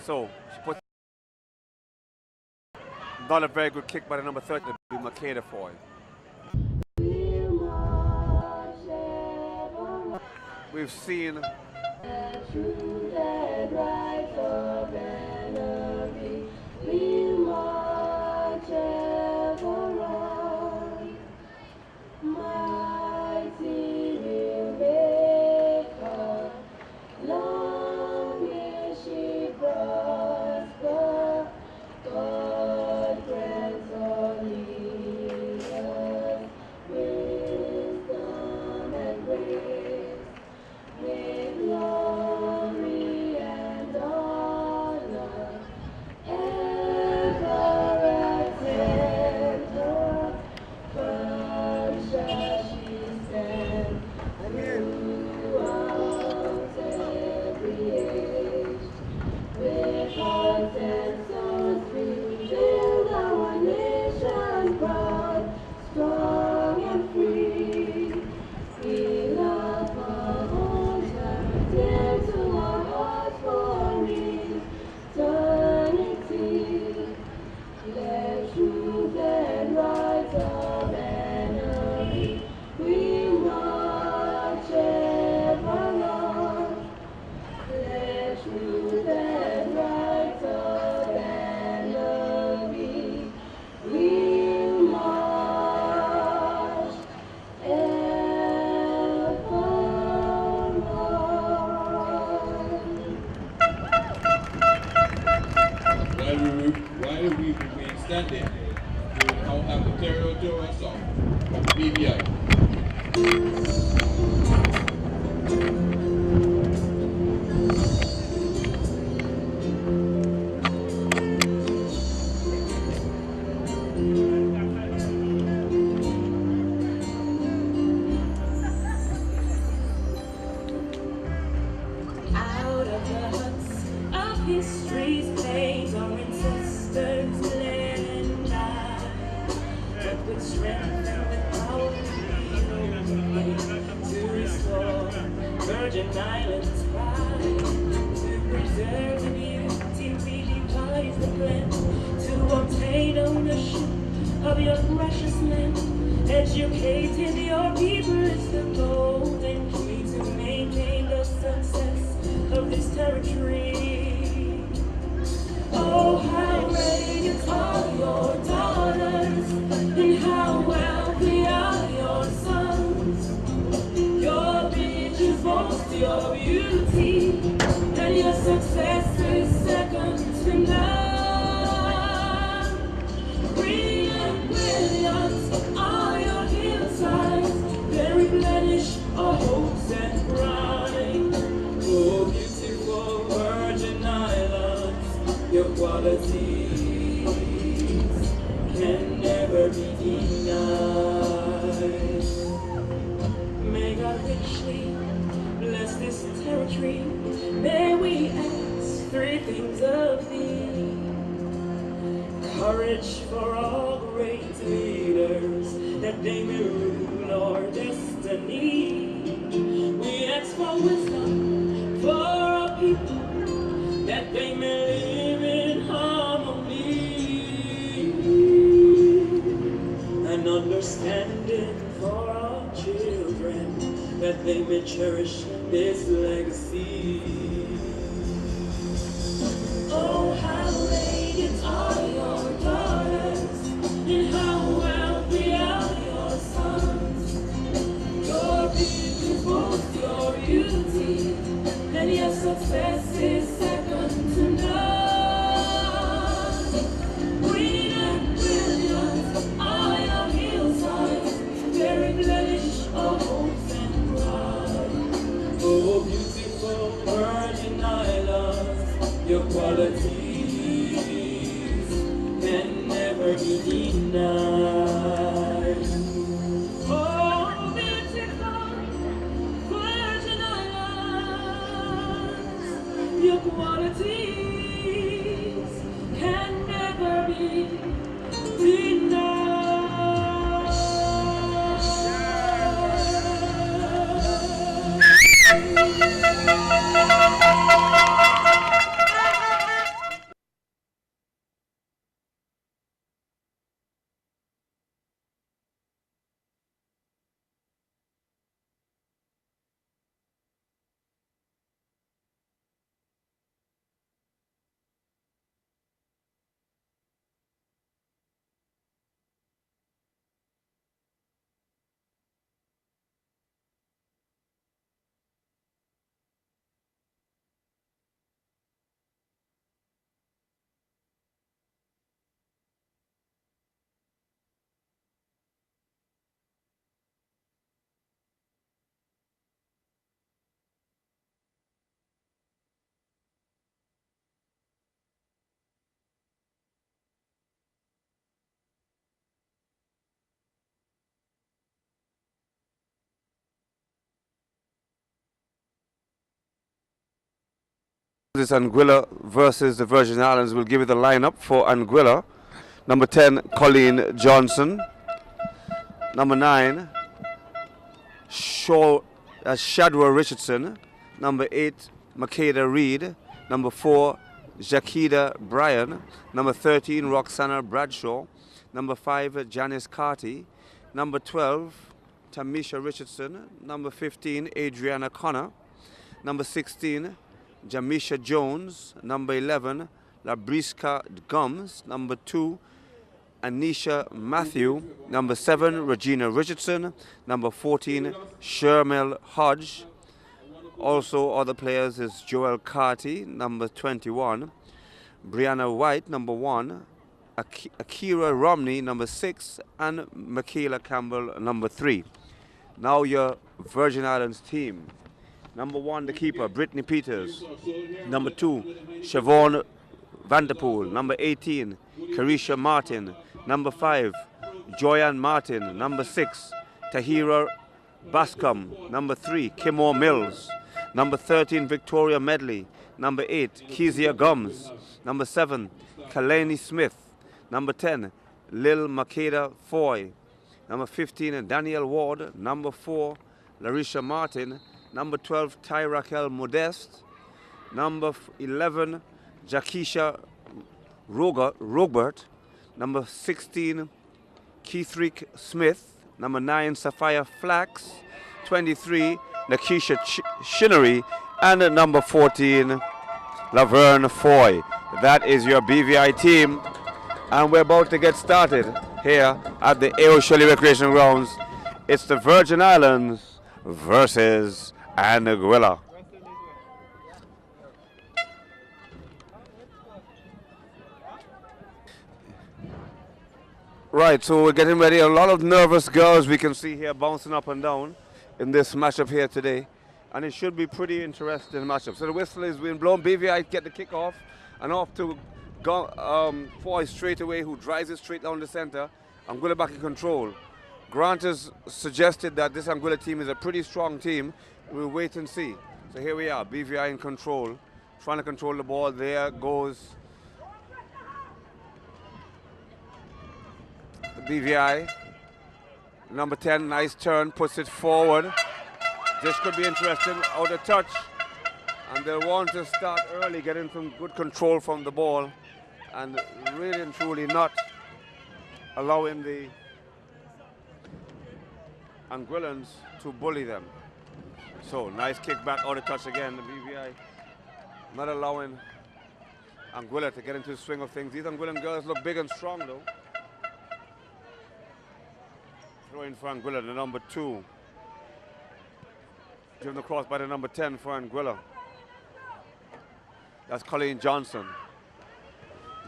So she puts not a very good kick by the number 30 to be Makeda for it. We've seen while we remain standing, we will now have the territorial song from BVI. Virgin Islands pride, to preserve the beauty we devise the plan, to obtain ownership of your precious land, educating your people is the golden key to maintain the success of this territory. Oh, how radiant are your daughters, and how wealthy are your sons. Your beaches boast your beauty, and your success is second to none. Green and brilliant are your hillsides, they replenish our hopes and pride. Oh, beautiful Virgin Islands, your qualities can never be denied. May God richly bless this territory. May we ask three things of thee: courage for all great leaders, that they may rule our destiny. We ask for wisdom for our people, that they may live in harmony, and understanding for our children, that they may cherish this legacy. Oh, how radiant are your daughters, and how wealthy are your sons. Your people boast your beauty, and your success is second to none. Green and brilliant are your hillsides, they replenish our hopes and pride. Oh, beautiful Virgin Islands, your qualities can never be denied. Oh, beautiful Virgin Islands, your This Anguilla versus the Virgin Islands. We'll give you the lineup for Anguilla. Number 10, Colleen Johnson. Number 9, Shadwa Richardson. Number 8, Makeda Reed. Number 4, Jakida Bryan. Number 13, Roxana Bradshaw. Number 5, Janice Carty. Number 12, Tamisha Richardson. Number 15, Adriana Connor. Number 16, Jamisha Jones. Number 11, Labriska Gums. Number 2, Anisha Matthew. Number 7, Regina Richardson. Number 14, Shermel Hodge. Also other players is Joel Carty, number 21. Brianna White, number 1. Akira Romney, number 6. And Michaela Campbell, number 3. Now your Virgin Islands team. Number 1, the keeper, Brittany Peters. Number 2, Siobhan Vanderpool. Number 18, Carisha Martin. Number 5, Joyanne Martin. Number 6, Tahira Bascom. Number 3, Kimor Mills. Number 13, Victoria Medley. Number 8, Kezia Gums. Number 7, Kalani Smith. Number 10, Lil Makeda Foy. Number 15, Danielle Ward. Number 4, Larisha Martin. Number 12, Ty Raquel Modeste. Number 11, Jakisha Robert. Number 16, Keithrick Smith. Number 9, Sapphire Flax. 23, Nakisha Shinnery. And at number 14, Laverne Foy. That is your BVI team. And we're about to get started here at the A.O. Shelley Recreation Grounds. It's the Virgin Islands versus Anguilla. Right, so we're getting ready. A lot of nervous girls we can see here bouncing up and down in this matchup here today. And it should be pretty interesting matchup. So the whistle is being blown. BVI get the kick off and off to Foy straight away, who drives it straight down the center. Anguilla back in control. Grant has suggested that this Anguilla team is a pretty strong team. We'll wait and see. So here we are, BVI in control, trying to control the ball. There goes the BVI. Number 10, nice turn, puts it forward. This could be interesting, out of touch. And they'll want to start early, getting some good control from the ball, and really and truly not allowing the Anguillans to bully them. So nice kick back, out of touch again. The BVI not allowing Anguilla to get into the swing of things. These Anguillan girls look big and strong though. Throw in for Anguilla, the number 2. Driven across by the number 10 for Anguilla. That's Colleen Johnson.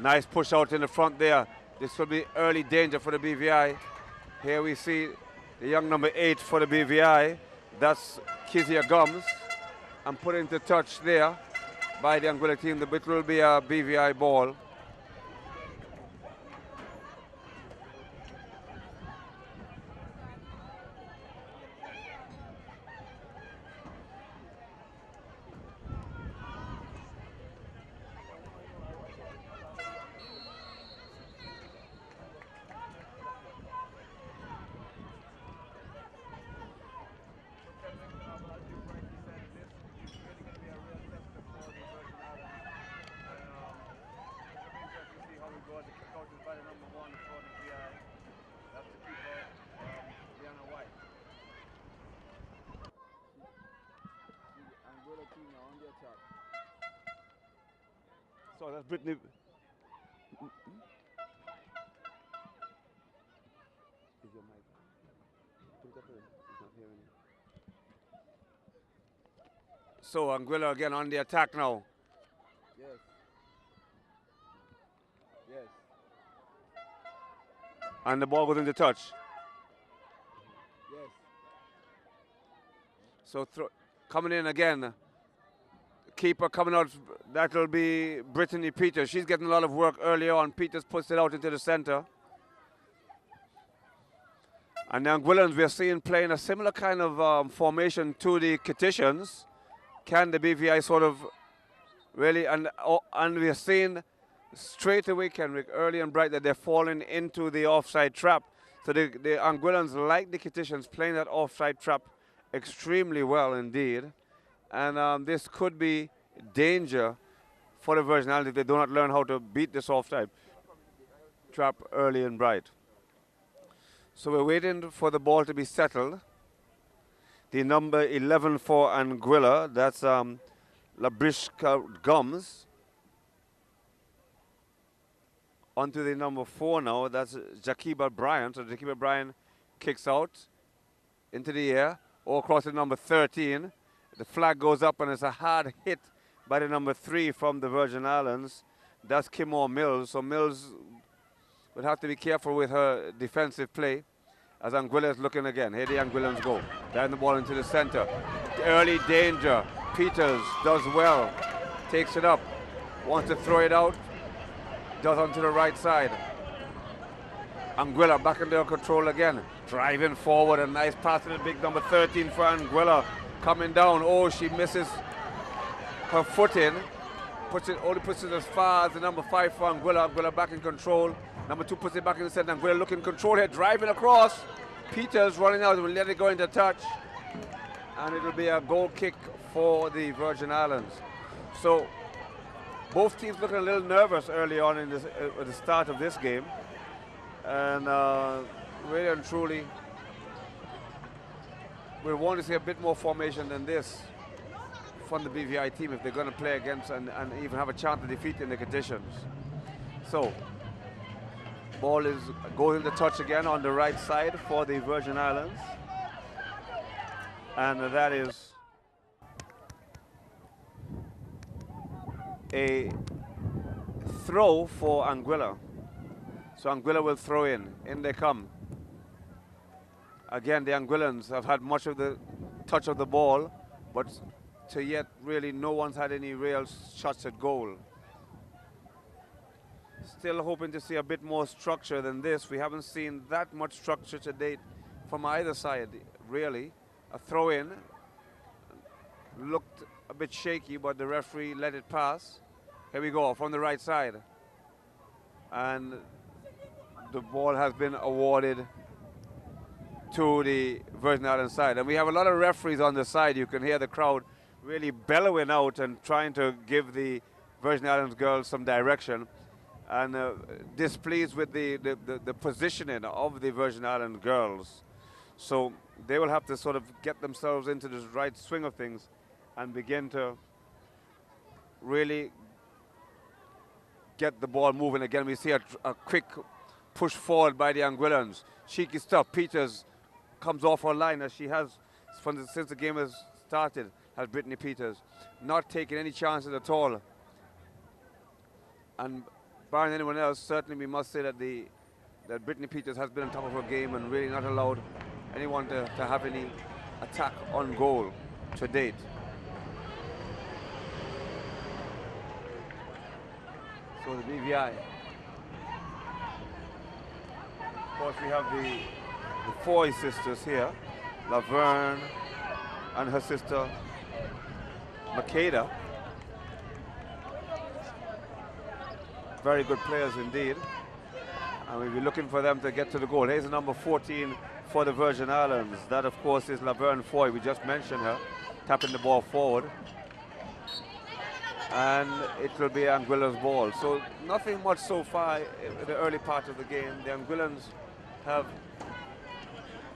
Nice push out in the front there. This will be early danger for the BVI. Here we see the young number 8 for the BVI. That's Kezia Gums. And put into touch there by the Anguilla team. The bit will be a BVI ball. So that's Brittany. So Anguilla again on the attack now. Yes. Yes. And the ball goes into touch. Yes. So coming in again. Keeper coming out, that'll be Brittany Peters. She's getting a lot of work early on. Peters puts it out into the center. And the Anguillans we're seeing playing a similar kind of formation to the Kititians. Can the BVI sort of Really, and we are seeing straight away, Kenrick, early and bright, that they're falling into the offside trap. So the Anguillans, like the Kititians, playing that offside trap extremely well indeed. And this could be danger for the Virgin Islands if they do not learn how to beat this offside trap early and bright. So we're waiting for the ball to be settled. The number 11 for Anguilla, that's Labrishka Gums. Onto the number 4 now, that's Jakiba Bryan. So Jakiba Bryan kicks out into the air, all across the number 13. The flag goes up and it's a hard hit by the number 3 from the Virgin Islands. That's Kimor Mills. So Mills would have to be careful with her defensive play as Anguilla is looking again. Here the Anguillans go. Down the ball into the center. Early danger. Peters does well. Takes it up. Wants to throw it out. Does onto the right side. Anguilla back in their control again. Driving forward. A nice pass to the big number 13 for Anguilla. Coming down. Oh, she misses her footing. Only puts it as far as the number 5 for Anguilla. Anguilla back in control. Number 2 puts it back in the center. Anguilla looking control here. Driving across. Peters running out. Will let it go into touch. And it will be a goal kick for the Virgin Islands. So both teams looking a little nervous early on in this, at the start of this game. And really and truly, we want to see a bit more formation than this from the BVI team if they're going to play against and even have a chance to defeat in the conditions. So, ball goes into touch again on the right side for the Virgin Islands. And that is a throw for Anguilla. So Anguilla will throw in. In they come. Again, the Anguillans have had much of the touch of the ball, but to yet really no one's had any real shots at goal. Still hoping to see a bit more structure than this. We haven't seen that much structure to date from either side, really. A throw in looked a bit shaky, but the referee let it pass. Here we go from the right side. And the ball has been awarded to the Virgin Islands side. And we have a lot of referees on the side. You can hear the crowd really bellowing out and trying to give the Virgin Islands girls some direction. And displeased with the positioning of the Virgin Islands girls. So they will have to sort of get themselves into this right swing of things and begin to really get the ball moving again. We see a quick push forward by the Anguillans. Cheeky stuff. Peters comes off her line as she has since the game has started, has Brittany Peters. Not taking any chances at all. And barring anyone else, certainly we must say that that Brittany Peters has been on top of her game and really not allowed anyone to have any attack on goal to date. So the BVI. Of course, we have the Foy sisters here, Laverne and her sister Makeda. Very good players indeed. And we'll be looking for them to get to the goal. Here's the number 14 for the Virgin Islands. That, of course, is Laverne Foy. We just mentioned her, tapping the ball forward. And it will be Anguilla's ball. So nothing much so far in the early part of the game. The Anguillans have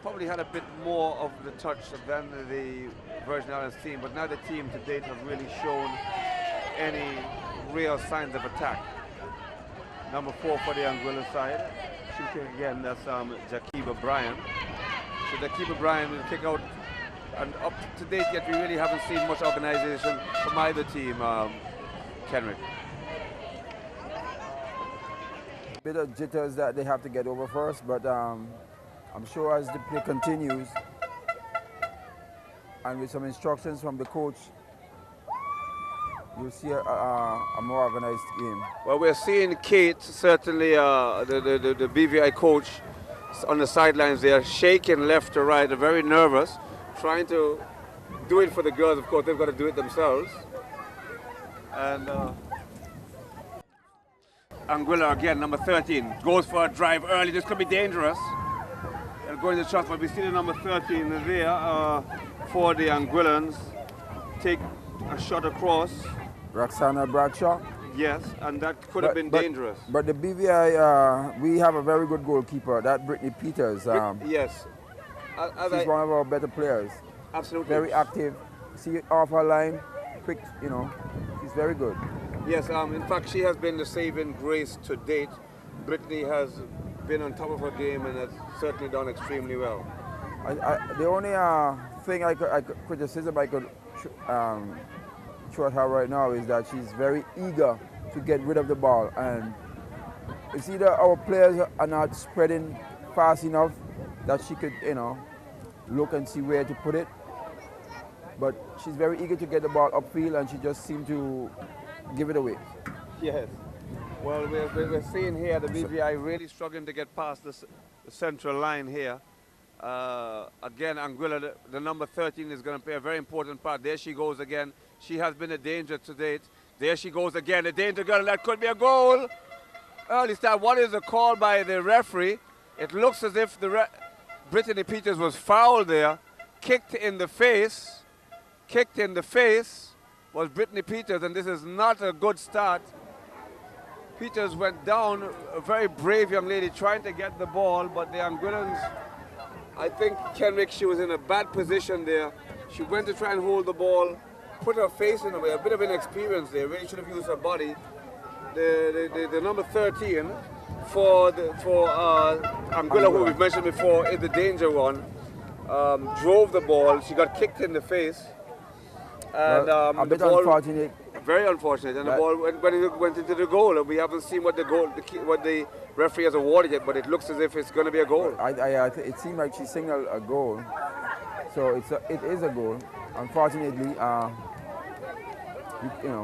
probably had a bit more of the touch than the Virgin Islands team, but neither team to date have really shown any real signs of attack. Number 4 for the Anguilla side. Shooting again, that's Jakiba Bryan. So Jakiba Bryan will kick out, and up to date yet we really haven't seen much organization from either team, Kenrick. Bit of jitters that they have to get over first, but I'm sure as the play continues and with some instructions from the coach, you'll see a more organized game. Well, we're seeing Kate, certainly the BVI coach, on the sidelines there, shaking left to right, very nervous, trying to do it for the girls. Of course, they've got to do it themselves. And Anguilla again, number 13, goes for a drive early. This could be dangerous. They're going to shot, but we see the number 13 there for the Anguillans. Take a shot across. Roxana Bradshaw. Yes, and that could have been dangerous. But the BVI, we have a very good goalkeeper, that Brittany Peters. Yes. She's one of our better players. Absolutely. Very active. See off her line, quick, you know, she's very good. Yes, in fact, she has been the saving grace to date. Brittany has been on top of her game and has certainly done extremely well. The only thing I could criticism I could throw at her right now is that she's very eager to get rid of the ball, and it's either our players are not spreading fast enough that she could, you know, look and see where to put it. But she's very eager to get the ball upfield, and she just seemed to give it away. Yes. Well, we're seeing here the BVI really struggling to get past the central line here. Again, Anguilla, the number 13, is going to play a very important part. There she goes again. She has been a danger to date. There she goes again, a danger girl. That could be a goal. Early start. What is the call by the referee? It looks as if Brittany Peters was fouled there. Kicked in the face was Brittany Peters, and this is not a good start. Peters went down, a very brave young lady trying to get the ball, but the Anguillans, I think Kenrick, she was in a bad position there. She went to try and hold the ball, put her face in the way, a bit of inexperience there, really should have used her body. The number 13 for Anguilla, who we've mentioned before, is the danger one, drove the ball. She got kicked in the face. And a bit unfortunate. Very unfortunate. And the ball when it went into the goal, we haven't seen what the referee has awarded yet, but it looks as if it's going to be a goal. It seemed like she signaled a goal, so it is a goal. Unfortunately,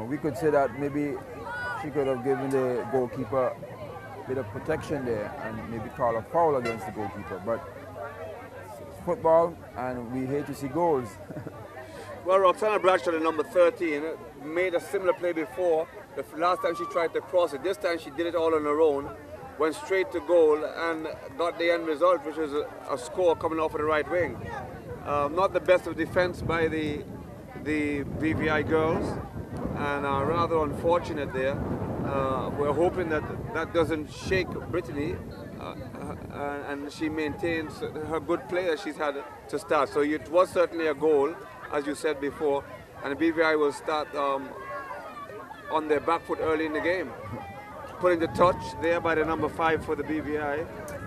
we could say that maybe she could have given the goalkeeper a bit of protection there and maybe call a foul against the goalkeeper. But it's football, and we hate to see goals. Well, Roxana Bradshaw, the number 13, made a similar play before. The last time she tried to cross it. This time she did it all on her own, went straight to goal and got the end result, which is a score coming off of the right wing. Not the best of defense by the BVI girls, and rather unfortunate there. We're hoping that doesn't shake Brittany, and she maintains her good play that she's had to start. So it was certainly a goal, as you said before, and the BVI will start on their back foot early in the game. Putting the touch there by the number 5 for the BVI.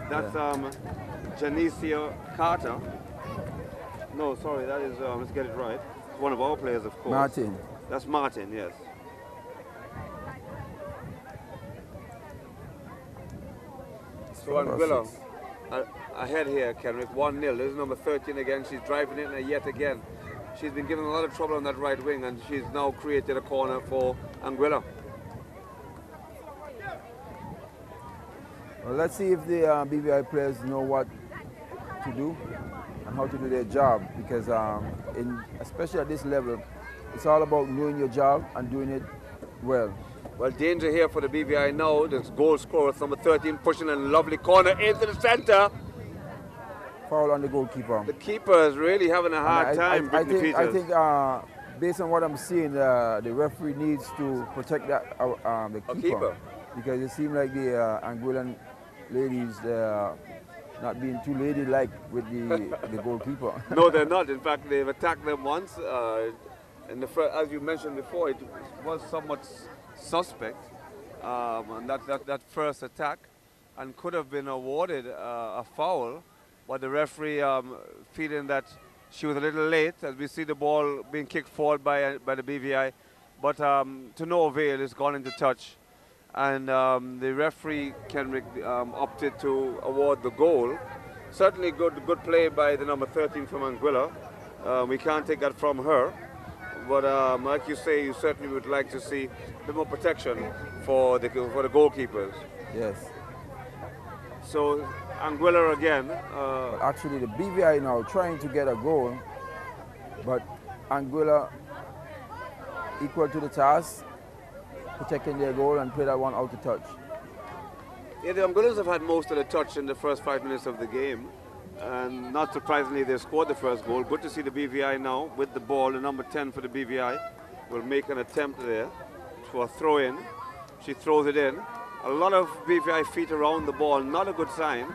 That's Janicia Carter. No, sorry, that is, let's get it right. It's one of our players, of course. Martin. That's Martin, yes. So Anguilla ahead here, Kenrick, 1-0. This is number 13 again. She's driving it yet again. She's been given a lot of trouble on that right wing, and she's now created a corner for Anguilla. Well, let's see if the BVI players know what to do and how to do their job, because especially at this level, it's all about knowing your job and doing it well. Well, danger here for the BVI now. This goal scorer, number 13, pushing a lovely corner into the center. Foul on the goalkeeper. The keeper is really having a hard time. I think based on what I'm seeing, the referee needs to protect that the keeper, because it seemed like the Anguillan ladies not being too ladylike with the goalkeeper. No, they're not. In fact, they've attacked them once. As you mentioned before, it was somewhat suspect, and that first attack, and could have been awarded a foul. But the referee feeling that she was a little late, as we see the ball being kicked forward by the BVI, but to no avail, it's gone into touch, and the referee Kenrick opted to award the goal. Certainly good play by the number 13 from Anguilla. We can't take that from her, but like you say, you certainly would like to see a bit more protection for the goalkeepers. Yes. So Anguilla again. Actually, the BVI now trying to get a goal, but Anguilla equal to the task, protecting their goal and play that one out to touch. Yeah, the Anguillans have had most of the touch in the first 5 minutes of the game. And not surprisingly, they scored the first goal. Good to see the BVI now with the ball. The number 10 for the BVI will make an attempt there for a throw in. She throws it in. A lot of BVI feet around the ball, not a good sign.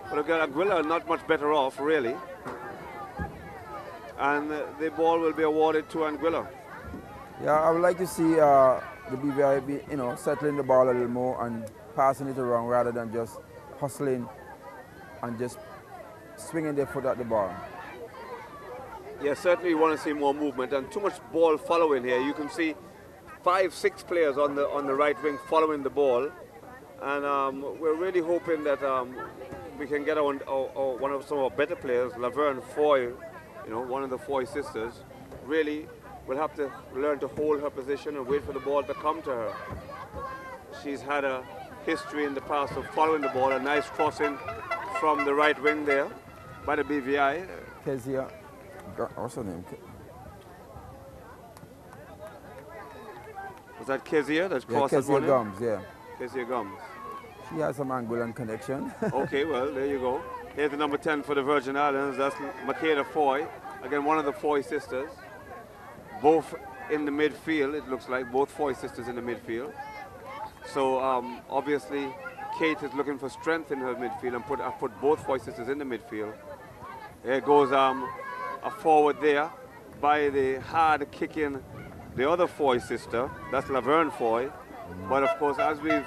But again, Anguilla are not much better off, really. And the ball will be awarded to Anguilla. Yeah, I would like to see the BVI be, settling the ball a little more and passing it around rather than just hustling and just swinging their foot at the ball. Yeah, certainly you want to see more movement and too much ball following here. You can see 5, 6 players on the right wing following the ball, and we're really hoping that we can get one of some of our better players, Laverne Foy, one of the Foy sisters. Really, will have to learn to hold her position and wait for the ball to come to her. She's had a history in the past of following the ball. A nice crossing from the right wing there by the BVI. Kezia, what's her name? Was that Kezia? That's crossed Kezia Gums, yeah. Kezia Gums. She has some Anguillan connection. Okay, well, there you go. Here's the number 10 for the Virgin Islands. That's Makeda Foy. Again, one of the Foy sisters. Both in the midfield, it looks like. Both Foy sisters in the midfield. So, obviously, Kate is looking for strength in her midfield and put both Foy sisters in the midfield. There goes a forward there by the hard kicking the other Foy sister. That's Laverne Foy. But of course, as we've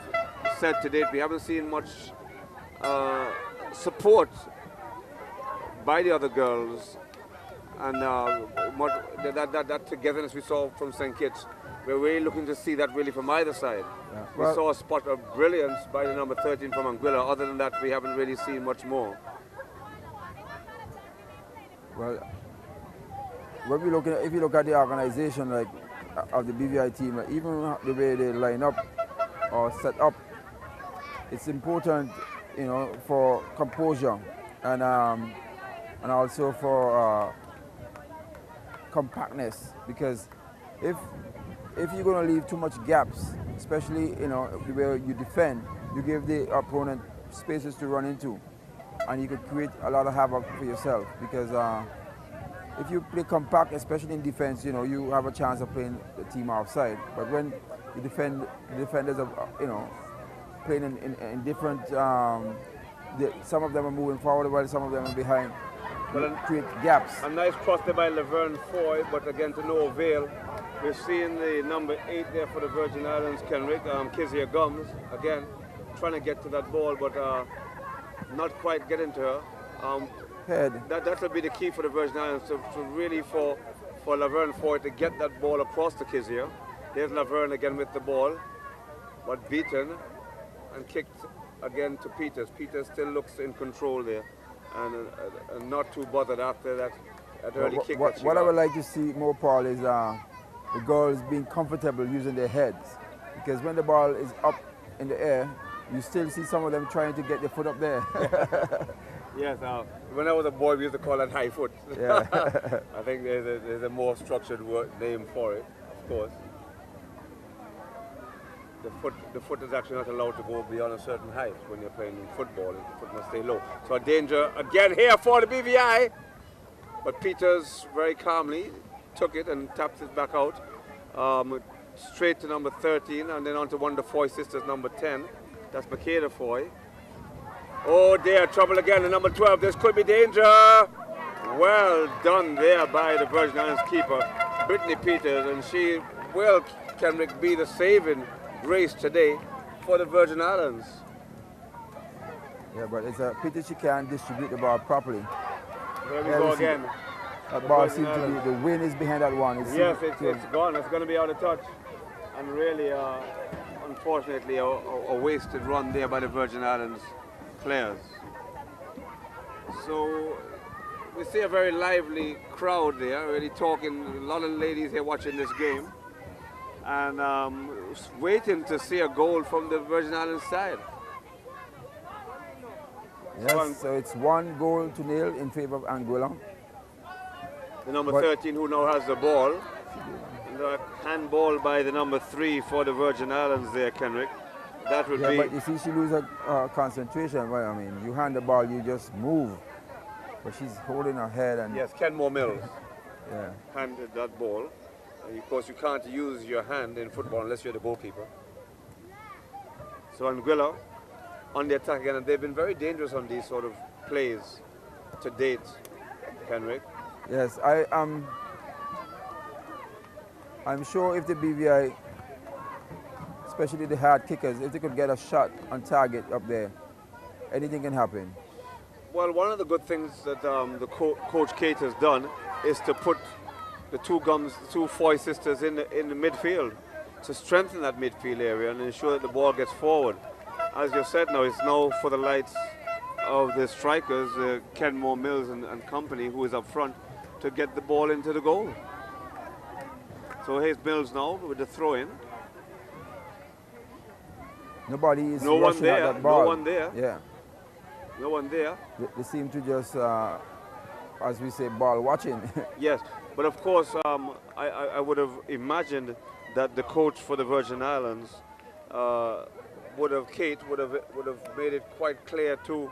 said to date, we haven't seen much support by the other girls, and that togetherness we saw from St. Kitts. We're really looking to see that really from either side. Yeah. Well, we saw a spot of brilliance by the number 13 from Anguilla. Other than that, we haven't really seen much more. Well, when we look at, if you look at the organization like of the BVI team, like, even the way they line up or set up, it's important, for composure and also for compactness, because if you're going to leave too much gaps, especially where you defend, you give the opponent spaces to run into, and you could create a lot of havoc for yourself. Because if you play compact, especially in defense, you have a chance of playing the team offside. But when you defend, the defenders are playing in different, some of them are moving forward while some of them are behind. Well, create gaps. A nice cross there by Laverne Foy, but again to no avail. We're seeing the number 8 there for the Virgin Islands, Kenrick, Kezia Gums, again, trying to get to that ball, but not quite getting to her. Head. That'll be the key for the Virgin Islands, to really for Laverne Foy to get that ball across to Kezia. There's Laverne again with the ball, but beaten and kicked again to Peters. Peters still looks in control there, and not too bothered after that early kick. What I would like to see more, Paul, is the girls being comfortable using their heads, because when the ball is up in the air, you still see some of them trying to get their foot up there. Yes, when I was a boy, we used to call that high foot. Yeah. I think there's a more structured name for it, of course. The foot is actually not allowed to go beyond a certain height when you're playing in football. The foot must stay low. So a danger again here for the BVI, but Peters very calmly took it and tapped it back out, straight to number 13, and then on to one of the Foy sisters, number 10. That's Makeda Foy. Oh dear, trouble again, the number 12. This could be danger. Well done there by the Virgin Islands keeper, Brittany Peters, and she will, Kenrick, be the saving grace today for the Virgin Islands. Yeah, but it's a pity she can't distribute the ball properly. Here we go again. That ball seems to be, the wind is behind that one. Yes, it's gone. It's going to be out of touch. And really, unfortunately, a wasted run there by the Virgin Islands players. So we see a very lively crowd there, really talking, a lot of ladies here watching this game, and waiting to see a goal from the Virgin Islands side. Yes, so it's 1-0 in favor of Anguilla. The number 13 who now has the ball. And handball by the number 3 for the Virgin Islands there, Kenrick. That would be... but you see, she loses concentration. Well, I mean, you hand the ball, you just move. But she's holding her head and... Yes, Kenmore Mills yeah. handed that ball. And of course, you can't use your hand in football unless you're the goalkeeper. So Anguilla on the attack again, and they've been very dangerous on these sort of plays to date, Kenrick. Yes, I'm sure if the BVI, especially the hard kickers, if they could get a shot on target up there, anything can happen. Well, one of the good things that the Coach Kate has done is to put the two Foy sisters in the midfield to strengthen that midfield area and ensure that the ball gets forward. As you said now, it's now for the lights of the strikers, Kenmore Mills and company, who is up front, to get the ball into the goal. So here's Mills now with the throw-in. Nobody is rushing at that ball. No one there. Yeah. No one there. They seem to just, as we say, ball watching. Yes, but of course, I would have imagined that the coach for the Virgin Islands Kate would have made it quite clear to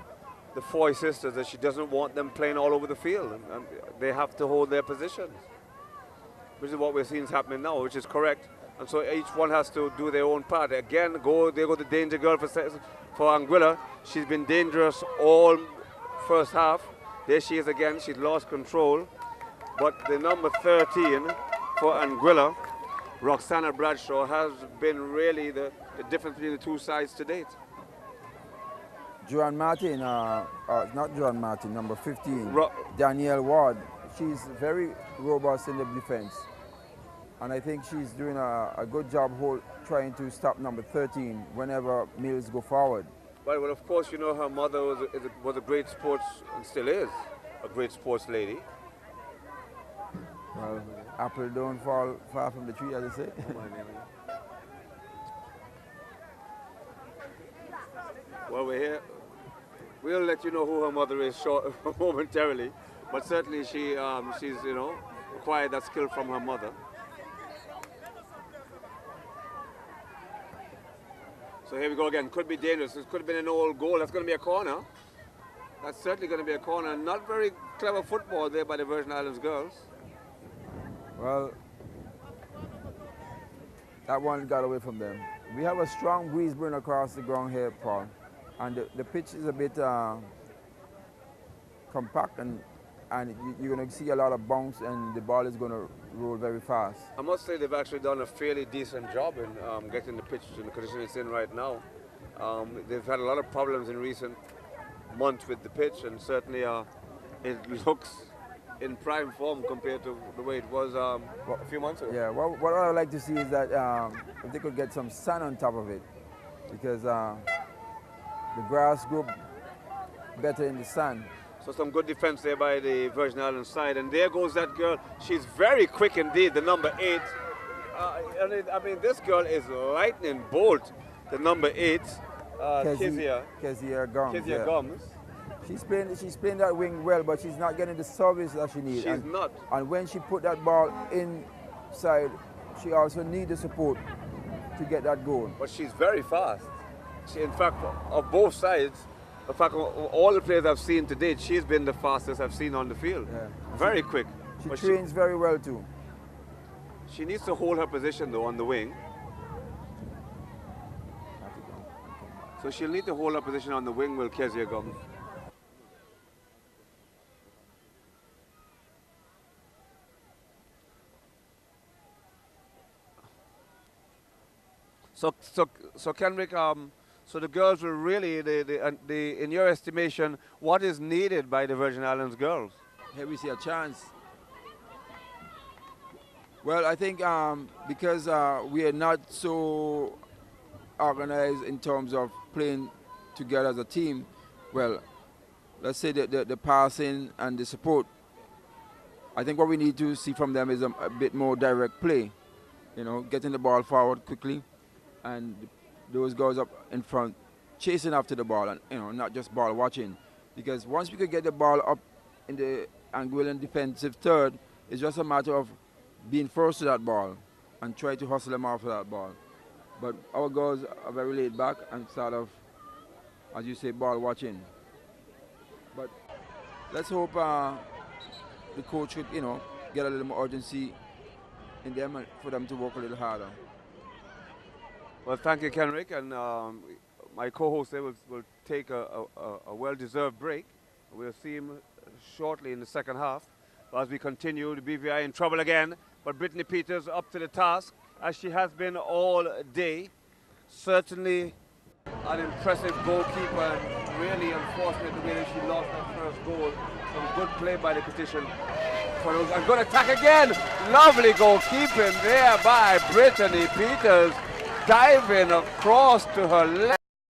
the Foy sisters that she doesn't want them playing all over the field, and they have to hold their positions, which is what we're seeing is happening now, which is correct. And so each one has to do their own part. Again, there go the danger girl for Anguilla. She's been dangerous all first half. There she is again. She's lost control. But the number 13 for Anguilla, Roxana Bradshaw, has been really the difference between the two sides to date. Joanne Martin, not Joanne Martin, number 15, Danielle Ward. She's very robust in the defense. And I think she's doing a good job trying to stop number 13 whenever Mills go forward. Well, of course, you know her mother was a great sports, and still is a great sports lady. Well, apple don't fall far from the tree, as they say. Well, we're here. We'll let you know who her mother is momentarily, but certainly she's acquired that skill from her mother. So here we go again. Could be dangerous. This could have been an old goal. That's going to be a corner. That's certainly going to be a corner. Not very clever football there by the Virgin Islands girls. Well, that one got away from them. We have a strong breeze blowing across the ground here, Paul. And the pitch is a bit compact, and you're going to see a lot of bounce, and the ball is going to roll very fast. I must say they've actually done a fairly decent job in getting the pitch in the condition it's in right now. They've had a lot of problems in recent months with the pitch, and certainly it looks in prime form compared to the way it was a few months ago. Yeah, what I would like to see is that if they could get some sun on top of it, because the grass grew better in the sun. So some good defense there by the Virgin Islands side. And there goes that girl. She's very quick indeed, the number 8. I mean, this girl is lightning bolt, the number 8, Kezia Gomes. She's playing that wing well, but she's not getting the service that she needs. She's not. And when she put that ball inside, she also needs the support to get that goal. But she's very fast. In fact, of both sides, in fact, all the players I've seen to date, she's been the fastest I've seen on the field. Yeah. Very quick. She trains very well too. She needs to hold her position though on the wing. So she'll need to hold her position on the wing, will Kezia Gomes. So Kenrick, so the girls will really, in your estimation, what is needed by the Virgin Islands girls? Here we see a chance. Well, I think because we are not so organized in terms of playing together as a team, well, let's say the passing and the support, I think what we need to see from them is a bit more direct play, getting the ball forward quickly, and those girls up in front chasing after the ball, and not just ball watching. Because once we could get the ball up in the Anguillan defensive third, it's just a matter of being first to that ball. and try to hustle them after that ball. But our girls are very laid back and sort of, as you say, ball watching. But let's hope the coach could, get a little more urgency in them and for them to work a little harder. Well, thank you, Kenrick, and my co-host there will take a well-deserved break. We'll see him shortly in the second half. As we continue, the BVI in trouble again, but Brittany Peters up to the task, as she has been all day. Certainly an impressive goalkeeper, and really unfortunate the way that she lost that first goal. Some good play by the Petition. A good attack again. Lovely goalkeeping there by Brittany Peters, diving across to her left.